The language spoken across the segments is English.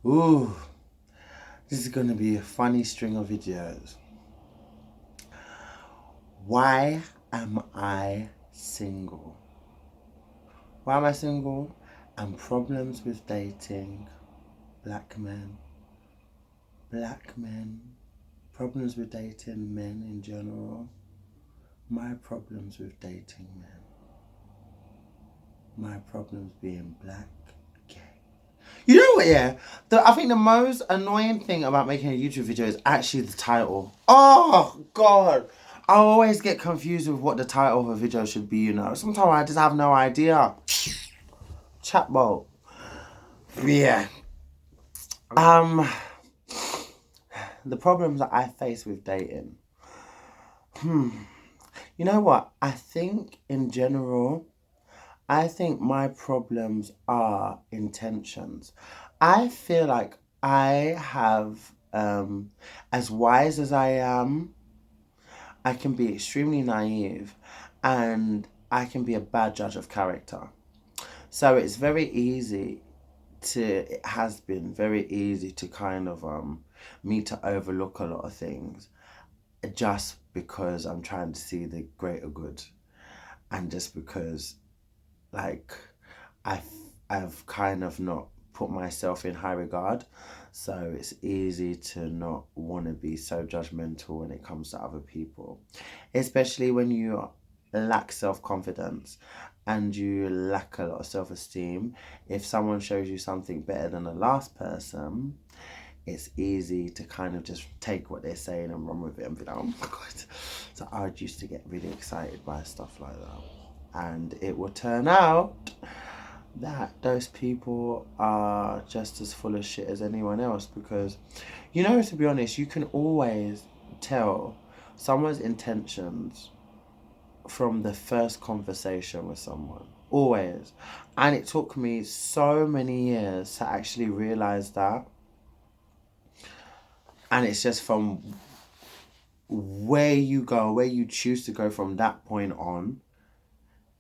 Ooh, this is gonna be a funny string of videos. Why am I single? Why am I single? And problems with dating black men. Black men. Problems with dating men in general. My problems with dating men. My problems being black, gay. You know what, yeah? I think the most annoying thing about making a YouTube video is actually the title. Oh, God. I always get confused with what the title of a video should be, you know. Sometimes I just have no idea. Chatbot. Yeah. Um, the problems that I face with dating. You know what? I think in general, I think my problems are intentions. I feel like I have, as wise as I am, I can be extremely naive and I can be a bad judge of character. So it's very easy it has been very easy to kind of, me to overlook a lot of things just because I'm trying to see the greater good and just because, like, I've I've kind of not put myself in high regard, so it's easy to not want to be so judgmental when it comes to other people, especially when you lack self confidence and you lack a lot of self esteem. If someone shows you something better than the last person, it's easy to kind of just take what they're saying and run with it and be like, oh my God. So I used to get really excited by stuff like that. And it will turn out that those people are just as full of shit as anyone else because, you know, to be honest, you can always tell someone's intentions from the first conversation with someone. Always. And it took me so many years to actually realize that. And it's just from where you go, where you choose to go from that point on,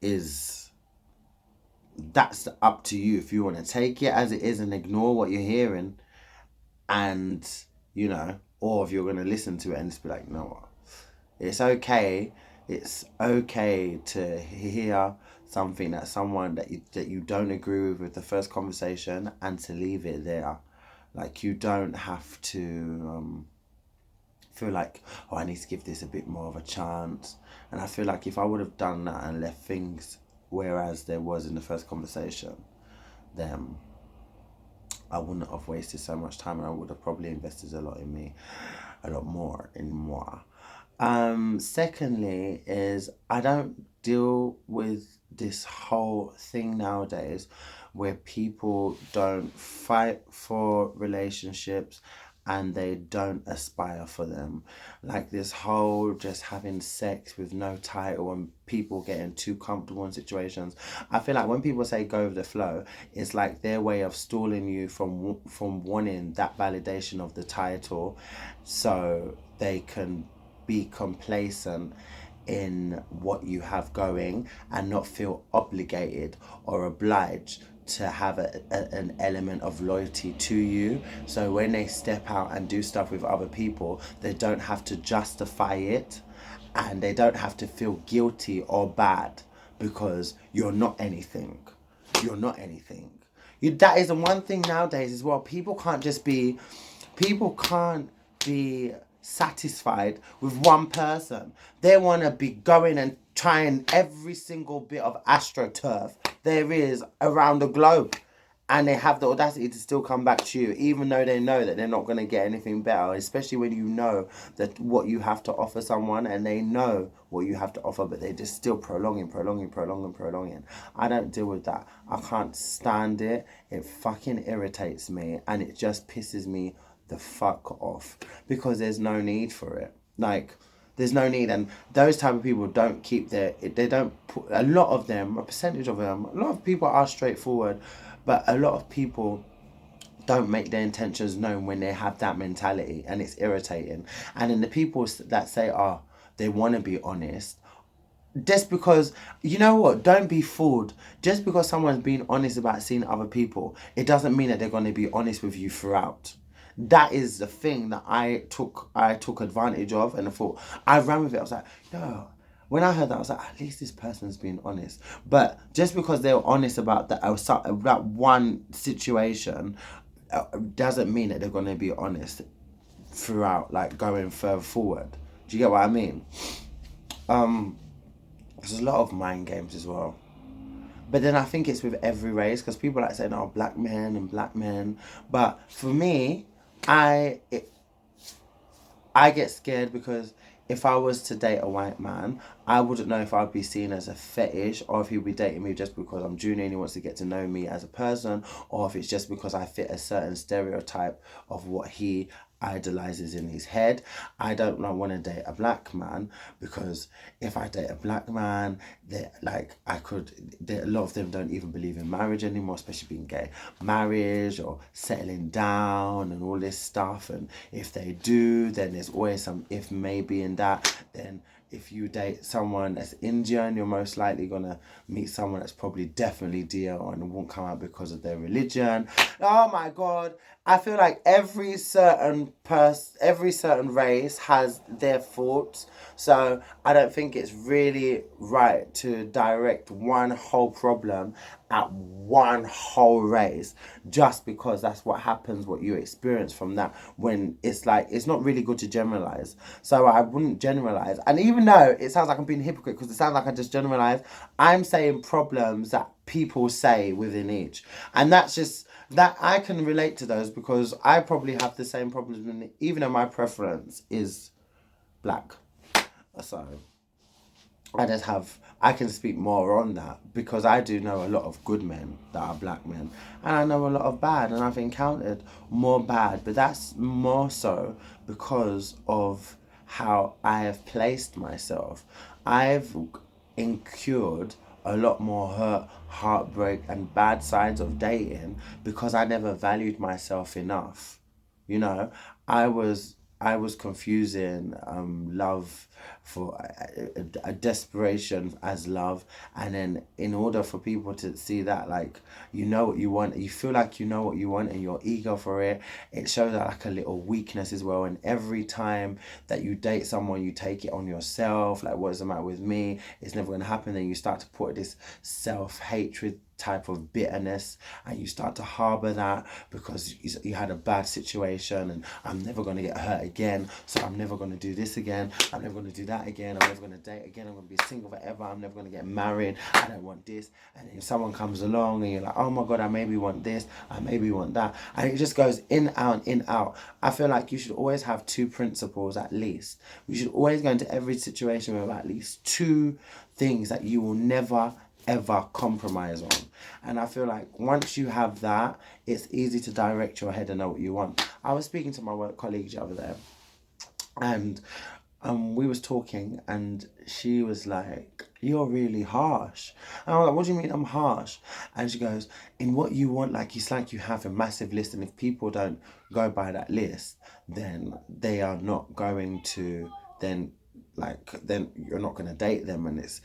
is that's up to you. If you want to take it as it is and ignore what you're hearing, and or if you're going to listen to it and just be like, no, what? It's okay. It's okay to hear something that someone that you don't agree with the first conversation and to leave it there. Like, you don't have to feel like, oh, I need to give this a bit more of a chance. And I feel like if I would have done that and left things whereas there was in the first conversation, then I wouldn't have wasted so much time and I would have probably invested a lot in me, a lot more in moi. Secondly, is I don't deal with this whole thing nowadays where people don't fight for relationships and they don't aspire for them. Like this whole just having sex with no title and people getting too comfortable in situations. I feel like when people say go with the flow, it's like their way of stalling you from wanting that validation of the title so they can be complacent in what you have going and not feel obligated or obliged to have an element of loyalty to you. So when they step out and do stuff with other people, they don't have to justify it and they don't have to feel guilty or bad because you're not anything. You're not anything. That is the one thing nowadays as well. People can't be satisfied with one person. They want to be going and trying every single bit of astroturf there is around the globe. And they have the audacity to still come back to you, even though they know that they're not going to get anything better, especially when you know that what you have to offer someone and they know what you have to offer, but they're just still prolonging. I don't deal with that. I can't stand it. It fucking irritates me and it just pisses me the fuck off because there's no need for it. Like, there's no need, and those type of people don't keep they don't put, a lot of them, a percentage of them, a lot of people are straightforward, but a lot of people don't make their intentions known when they have that mentality, and it's irritating. And then the people that say, oh, they want to be honest, just because, you know what, don't be fooled. Just because someone's being honest about seeing other people, it doesn't mean that they're going to be honest with you throughout. That is the thing that I took advantage of, and I thought, I ran with it. I was like, yo, when I heard that, I was like, at least this person's being honest. But just because they were honest about that one situation, doesn't mean that they're going to be honest throughout, like going further forward. Do you get what I mean? um there's a lot of mind games as well. But then I think it's with every race, because people like saying, "Oh, black men and black men." But for me, I it, I get scared because if I was to date a white man, I wouldn't know if I'd be seen as a fetish, or if he'd be dating me just because I'm junior and he wants to get to know me as a person, or if it's just because I fit a certain stereotype of what he idolizes in his head. I don't want to date a black man, because if I date a black man, they like a lot of them don't even believe in marriage anymore, especially being gay. Marriage or settling down and all this stuff. And if they do, then there's always some if maybe in that. Then if you date someone that's Indian, you're most likely gonna meet someone that's probably definitely dear and won't come out because of their religion. Oh my god. I feel like every certain race has their faults. So I don't think it's really right to direct one whole problem at one whole race, just because that's what happens, what you experience from that, when it's like, it's not really good to generalize. So I wouldn't generalize. And even though it sounds like I'm being a hypocrite because it sounds like I just generalize, I'm saying problems that people say within each. And that's just that I can relate to those, because I probably have the same problems, even though my preference is black. So I can speak more on that, because I do know a lot of good men that are black men, and I know a lot of bad, and I've encountered more bad, but that's more so because of how I have placed myself. I've incurred a lot more hurt, heartbreak, and bad sides of dating, because I never valued myself enough. You know, I was I was confusing love for a desperation as love, and then in order for people to see that, like, you know what you want, you feel like you know what you want and you're eager for it, it shows that like a little weakness as well. And every time that you date someone, you take it on yourself, like, what is the matter with me, it's never going to happen. Then you start to put this self-hatred type of bitterness, and you start to harbor that because you had a bad situation, and I'm never going to get hurt again, so I'm never going to do this again, I'm never going to do that again, I'm never going to date again, I'm going to be single forever, I'm never going to get married, I don't want this. And if someone comes along and you're like, oh my god, I maybe want this, I maybe want that, and it just goes in out in out. I feel like you should always have two principles at least. You should always go into every situation with at least two things that you will never ever compromise on. And I feel like once you have that, it's easy to direct your head and know what you want. I was speaking to my work colleague the other day, and we was talking, and she was like, "You're really harsh." And I was like, "What do you mean I'm harsh?" And she goes, "In what you want, like, it's like you have a massive list, and if people don't go by that list, then they are not going to then." Like, then you're not going to date them, and it's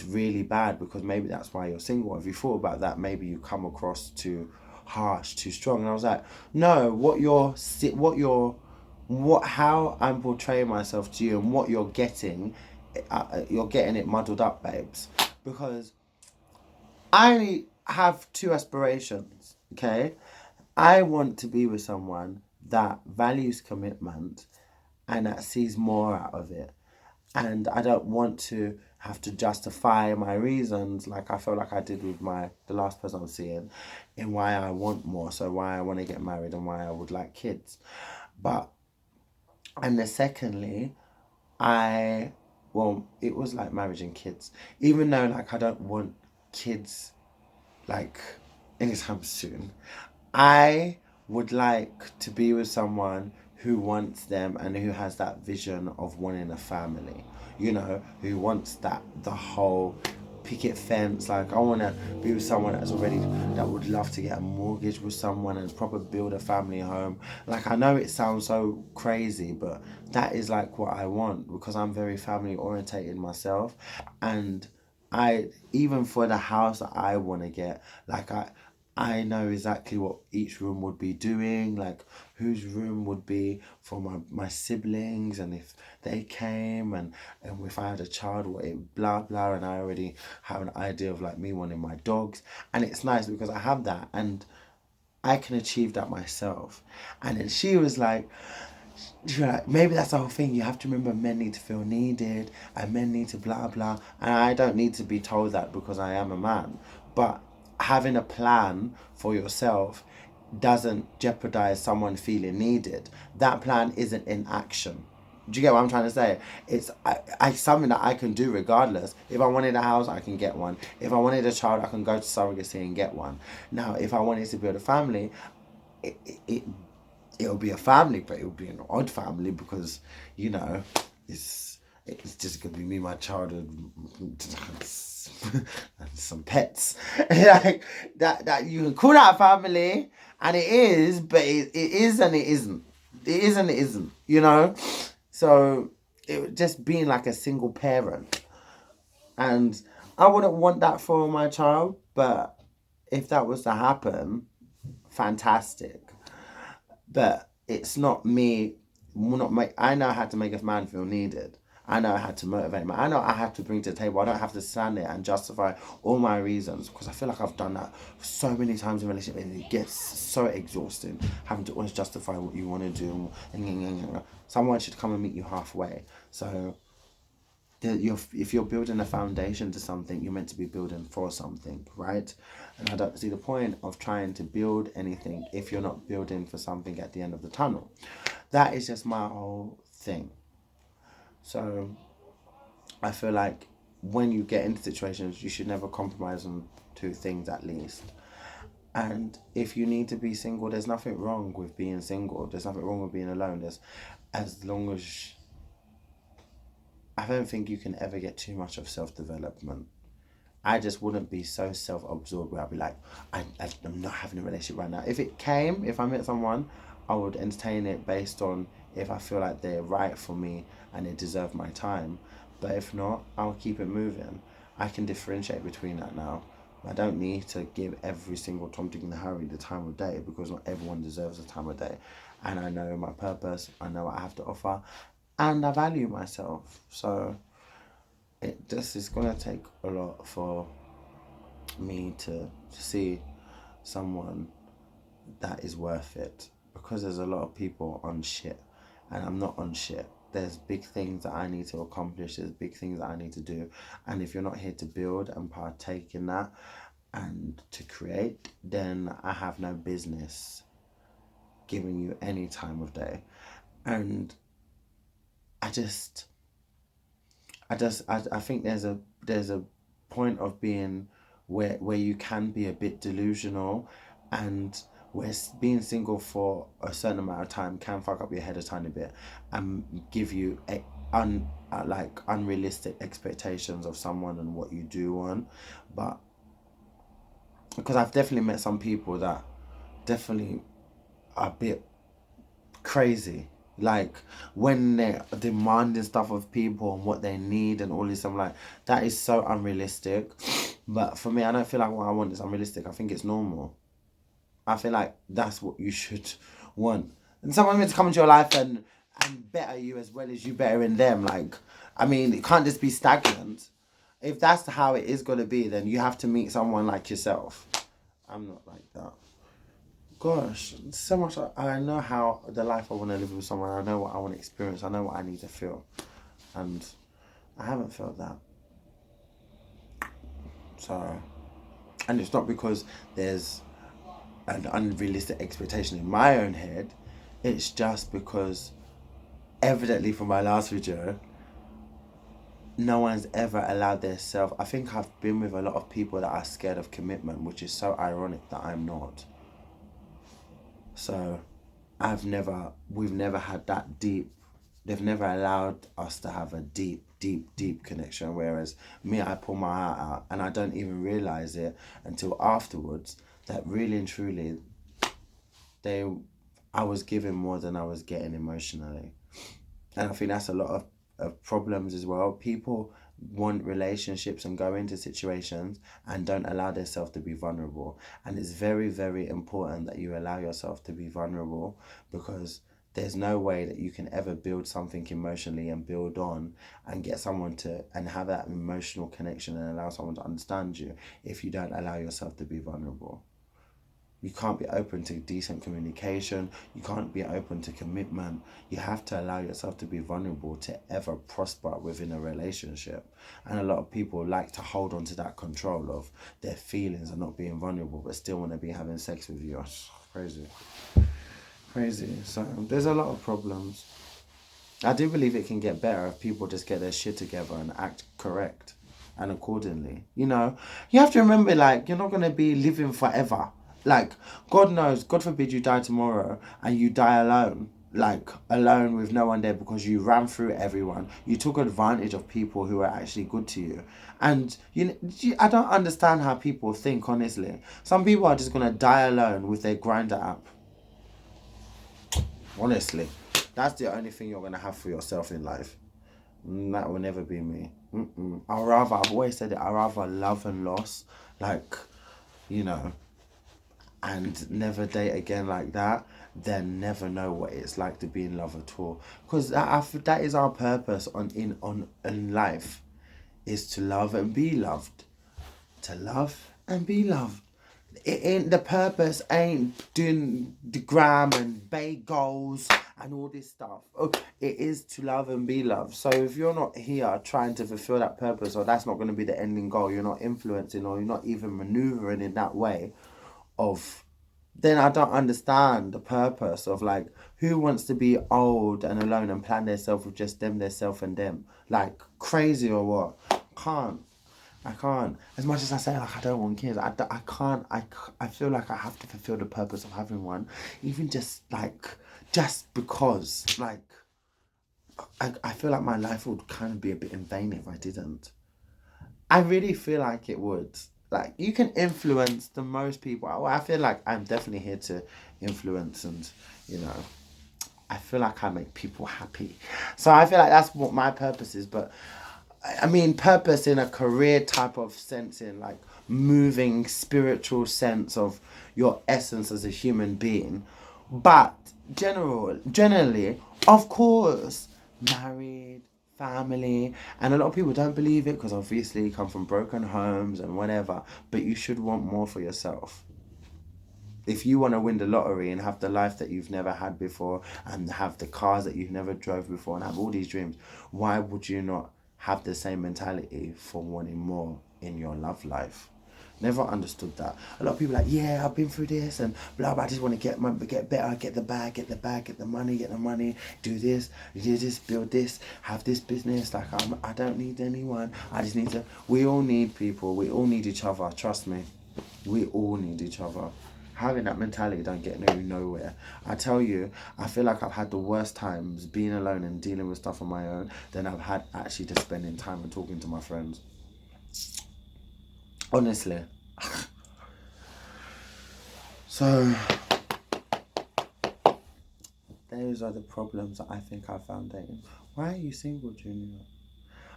really bad, because maybe that's why you're single. If you thought about that, maybe you come across too harsh, too strong. And I was like, no, what how I'm portraying myself to you and what you're getting it muddled up, babes. Because I have two aspirations, okay? I want to be with someone that values commitment and that sees more out of it. And I don't want to have to justify my reasons, like I feel like I did with the last person I'm seeing, in why I want more, so why I want to get married and why I would like kids. But and then secondly, I well, it was like marriage and kids. Even though, like, I don't want kids, like, anytime soon, I would like to be with someone who wants them and who has that vision of wanting a family. You know, who wants that the whole picket fence. Like, I want to be with someone that would love to get a mortgage with someone and proper build a family home. Like, I know it sounds so crazy, but that is like what I want, because I'm very family orientated myself. And even for the house that I want to get, like, I know exactly what each room would be doing, like whose room would be for my siblings, and if they came, and if I had a child, what it blah blah, and I already have an idea of like me wanting my dogs, and it's nice because I have that and I can achieve that myself. And then she was like, maybe that's the whole thing. You have to remember, men need to feel needed and men need to blah blah. And I don't need to be told that because I am a man. But having a plan for yourself doesn't jeopardize someone feeling needed. That plan isn't in action. Do you get what I'm trying to say? It's something that I can do regardless. If I wanted a house, I can get one. If I wanted a child, I can go to surrogacy and get one. Now, if I wanted to build a family, it, it it'll be a family, but it'll be an odd family because, you know, it's just gonna be me, my child, and some pets. Like that you can call that a family, and it is, but it is and it isn't. It is and it isn't. You know, so it just being like a single parent, and I wouldn't want that for my child, but if that was to happen, fantastic. But it's not me. Not make. I know how to make a man feel needed. I know how to motivate him. I know I have to bring to the table. I don't have to stand there and justify all my reasons, because I feel like I've done that so many times in a relationship, and it gets so exhausting having to always justify what you want to do. Someone should come and meet you halfway. So if you're building a foundation to something, you're meant to be building for something, right? And I don't see the point of trying to build anything if you're not building for something at the end of the tunnel. That is just my whole thing. So I feel like when you get into situations, you should never compromise on two things at least. And if you need to be single, there's nothing wrong with being single. There's nothing wrong with being alone. As long as I don't think you can ever get too much of self-development. I just wouldn't be so self-absorbed where I'd be like, I'm not having a relationship right now. If I met someone, I would entertain it based on if I feel like they're right for me and they deserve my time. But if not, I'll keep it moving. I can differentiate between that now. I don't need to give every single Tom, Dick and Harry the time of day, because not everyone deserves the time of day. And I know my purpose, I know what I have to offer, and I value myself. So it just is gonna take a lot for me to see someone that is worth it, because there's a lot of people on shit, and I'm not on shit. There's big things that I need to accomplish, there's big things that I need to do, and if you're not here to build and partake in that and to create, then I have no business giving you any time of day. And I just I think there's a point of being where you can be a bit delusional, and where being single for a certain amount of time can fuck up your head a tiny bit and give you like unrealistic expectations of someone and what you do want. But because I've definitely met some people that definitely are a bit crazy. Like when they're demanding stuff of people and what they need and all this, I'm like, that is so unrealistic. But for me, I don't feel like what I want is unrealistic. I think it's normal. I feel like that's what you should want. And someone meant to come into your life and better you as well as you bettering them. Like, I mean, it can't just be stagnant. If that's how it is gonna be, then you have to meet someone like yourself. I'm not like that. Gosh, so much. I know how the life I want to live with someone. I know what I want to experience. I know what I need to feel, and I haven't felt that. So, and it's not because there's an unrealistic expectation in my own head. It's just because, evidently from my last video, no one's ever allowed their self. I think I've been with a lot of people that are scared of commitment, which is so ironic that I'm not. So we've never had that deep They've never allowed us to have a deep, deep, deep connection. Whereas me, I pull my heart out and I don't even realize it until afterwards that really and truly they I was giving more than I was getting emotionally. And I think that's a lot of problems as well. People want relationships and go into situations and don't allow themselves to be vulnerable. And it's very, very important that you allow yourself to be vulnerable, because there's no way that you can ever build something emotionally and build on and get someone to and have that emotional connection and allow someone to understand you if you don't allow yourself to be vulnerable. You can't be open to decent communication. You can't be open to commitment. You have to allow yourself to be vulnerable to ever prosper within a relationship. And a lot of people like to hold on to that control of their feelings and not being vulnerable, but still want to be having sex with you. Crazy. Crazy. So there's a lot of problems. I do believe it can get better if people just get their shit together and act correct and accordingly. You have to remember, like, you're not going to be living forever. Like, God knows, God forbid you die tomorrow and you die alone. Like, alone with no one there because you ran through everyone. You took advantage of people who were actually good to you. And I don't understand how people think, honestly. Some people are just going to die alone with their grinder app. Honestly, that's the only thing you're gonna have for yourself in life. That will never be me. I've always said it. I rather love and loss, like, you know, and never date again like that, than never know what it's like to be in love at all. Because that is our purpose in life, is to love and be loved. To love and be loved. It ain't, the purpose ain't doing the gram and bagels and all this stuff. Oh, it is to love and be loved. So if you're not here trying to fulfill that purpose, or that's not going to be the ending goal, you're not influencing, or you're not even maneuvering in that way of, then I don't understand the purpose of, like, who wants to be old and alone and plan themselves with just them, theirself and them, like, crazy or what? Can't. I can't. As much as I say, like, I don't want kids, I can't. I feel like I have to fulfill the purpose of having one, even just because, like, I feel like my life would kind of be a bit in vain if I didn't. I really feel like it would. Like, you can influence the most people. I feel like I'm definitely here to influence, and, you know, I feel like I make people happy. So I feel like that's what my purpose is. But I mean, purpose in a career type of sense, in, like, moving spiritual sense of your essence as a human being. But generally, of course, married, family, and a lot of people don't believe it because obviously you come from broken homes and whatever. But you should want more for yourself. If you want to win the lottery and have the life that you've never had before, and have the cars that you've never drove before, and have all these dreams, why would you not have the same mentality for wanting more in your love life? Never understood that. A lot of people are like, yeah, I've been through this and blah blah. I just want to get better, get the bag, get the money, do this, build this, have this business. Like, I don't need anyone. I just need to. We all need people. We all need each other. Trust me, we all need each other. Having that mentality don't get you nowhere. I tell you, I feel like I've had the worst times being alone and dealing with stuff on my own than I've had actually just spending time and talking to my friends. Honestly. So, those are the problems that I think I found dating. Why are you single, Junior?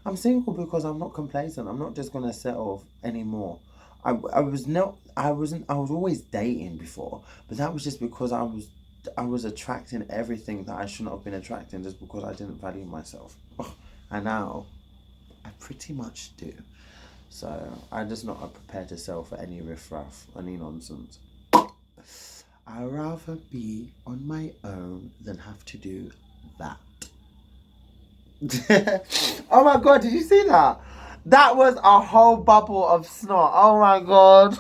I'm single because I'm not complacent. I'm not just gonna settle anymore. I was not. I wasn't. I was always dating before, but that was just because I was attracting everything that I shouldn't have been attracting, just because I didn't value myself. And now I pretty much do. So I'm just not prepared to sell for any riffraff, any nonsense. I'd rather be on my own than have to do that. Oh my god, did you see that? That was a whole bubble of snot. Oh my god.